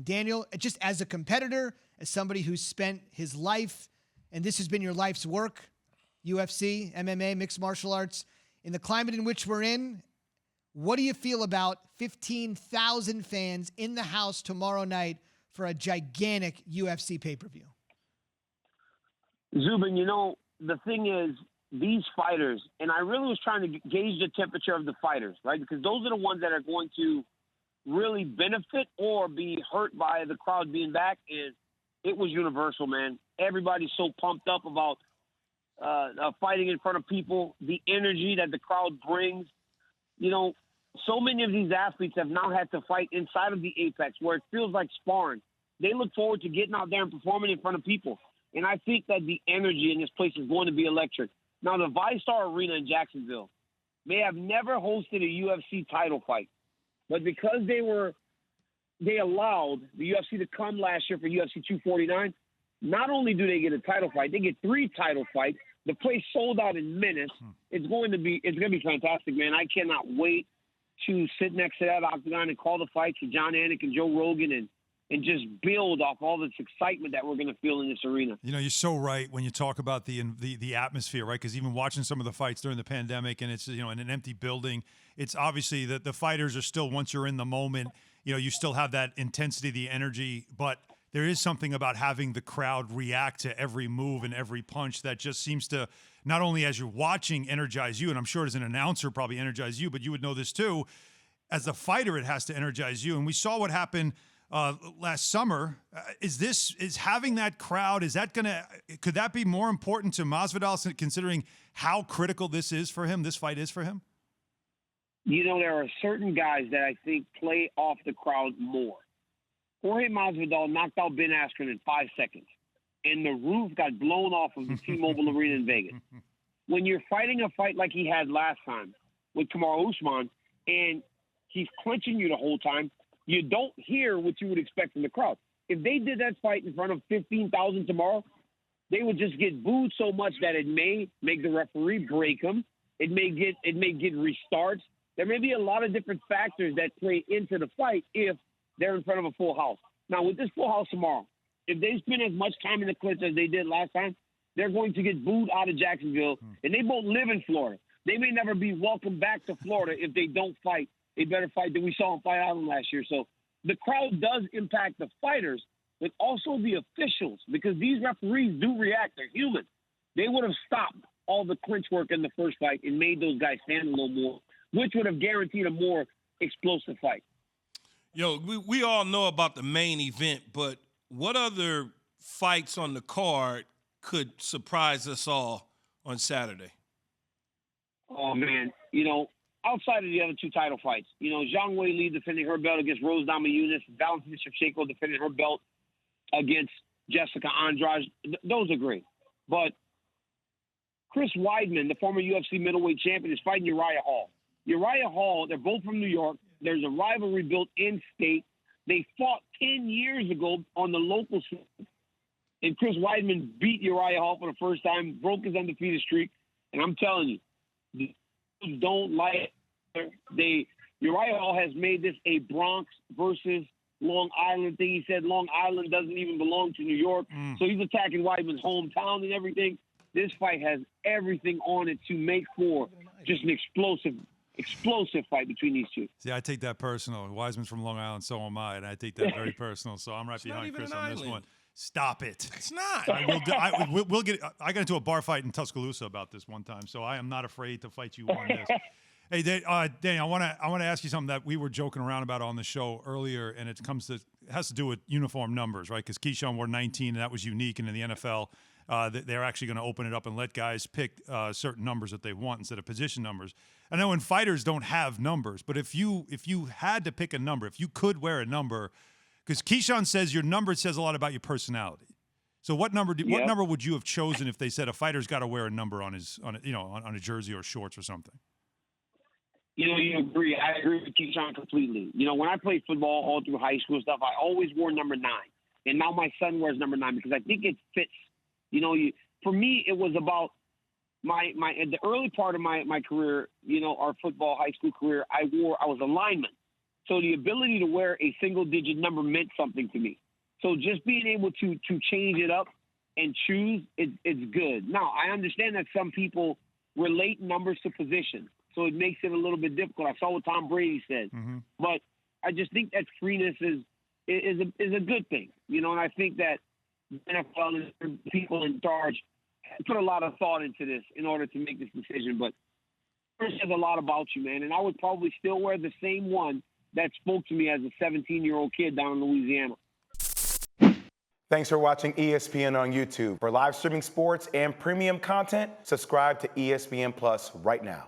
Daniel, just as a competitor, as somebody who's spent his life, and this has been your life's work, UFC, MMA, mixed martial arts, in the climate in which we're in, what do you feel about 15,000 fans in the house tomorrow night for a gigantic UFC pay-per-view? Zubin, the thing is, these fighters, and I really was trying to gauge the temperature of the fighters, right? Because those are the ones that are going to really benefit or be hurt by the crowd being back. Is it was universal, man. Everybody's so pumped up about fighting in front of people, the energy that the crowd brings. So many of these athletes have now had to fight inside of the Apex where it feels like sparring. They look forward to getting out there and performing in front of people. And I think that the energy in this place is going to be electric. Now, the VyStar Arena in Jacksonville may have never hosted a UFC title fight, but because they allowed the UFC to come last year for UFC 249, not only do they get a title fight, they get 3 title fights. The place sold out in minutes. It's going to be fantastic, man. I cannot wait to sit next to that octagon and call the fights with John Anik and Joe Rogan and just build off all this excitement that we're going to feel in this arena. You're so right when you talk about the atmosphere, right? Because even watching some of the fights during the pandemic, and it's in an empty building, it's obviously that the fighters are still, once you're in the moment, you still have that intensity, the energy, but there is something about having the crowd react to every move and every punch that just seems to, not only as you're watching, energize you, and I'm sure as an announcer probably energize you, but you would know this too, as a fighter it has to energize you. And we saw what happened last summer. Is having that crowd, could that be more important to Masvidal considering how critical this fight is for him? There are certain guys that I think play off the crowd more. Jorge Masvidal knocked out Ben Askren in 5 seconds, and the roof got blown off of the T-Mobile Arena in Vegas. When you're fighting a fight like he had last time with Kamaru Usman, and he's clinching you the whole time, you don't hear what you would expect from the crowd. If they did that fight in front of 15,000 tomorrow, they would just get booed so much that it may make the referee break them. It may get restarts. There may be a lot of different factors that play into the fight if they're in front of a full house. Now, with this full house tomorrow, if they spend as much time in the clinch as they did last time, they're going to get booed out of Jacksonville, and they both live in Florida. They may never be welcomed back to Florida if they don't fight a better fight than we saw on Fight Island last year. So the crowd does impact the fighters, but also the officials, because these referees do react. They're human. They would have stopped all the clinch work in the first fight and made those guys stand a little more, which would have guaranteed a more explosive fight. We all know about the main event, but what other fights on the card could surprise us all on Saturday? Oh, man. Outside of the other 2 title fights, Zhang Weili defending her belt against Rose Namajunas, Valentina Shevchenko defending her belt against Jessica Andrade. Those are great. But Chris Weidman, the former UFC middleweight champion, is fighting Uriah Hall. Uriah Hall, they're both from New York. There's a rivalry built in state. They fought 10 years ago on the local scene. And Chris Weidman beat Uriah Hall for the first time, broke his undefeated streak. And I'm telling you, they don't like it. Uriah Hall has made this a Bronx versus Long Island thing. He said Long Island doesn't even belong to New York. So he's attacking Weidman's hometown and everything. This fight has everything on it to make for just an explosive fight between these two. See, I take that personal. Wiseman's from Long Island, so am I, and I take that very personal. So I'm right behind Chris on this one. Stop it. It's not. We'll get. I got into a bar fight in Tuscaloosa about this one time, so I am not afraid to fight you on this. Hey, Danny, I want to ask you something that we were joking around about on the show earlier, and it has to do with uniform numbers, right? Because Keyshawn wore 19, and that was unique, and in the NFL, they're actually going to open it up and let guys pick certain numbers that they want instead of position numbers. I know when fighters don't have numbers, but if you had to pick a number, if you could wear a number, because Keyshawn says your number says a lot about your personality. So what number would you have chosen if they said a fighter's got to wear a number on a jersey or shorts or something? You agree. I agree with Keyshawn completely. When I played football all through high school stuff, I always wore number 9. And now my son wears number 9 because I think it fits. For me, it was about the early part of my career, our football high school career, I was a lineman. So the ability to wear a single-digit number meant something to me. So just being able to change it up and choose, it's good. Now, I understand that some people relate numbers to position, so it makes it a little bit difficult. I saw what Tom Brady said. But I just think that freeness is a good thing, you know, and I think that NFL and people in charge put a lot of thought into this in order to make this decision. But it says a lot about you, man, and I would probably still wear the same one that spoke to me as a 17-year-old kid down in Louisiana. Thanks for watching ESPN on YouTube. For live streaming sports and premium content, subscribe to ESPN Plus right now.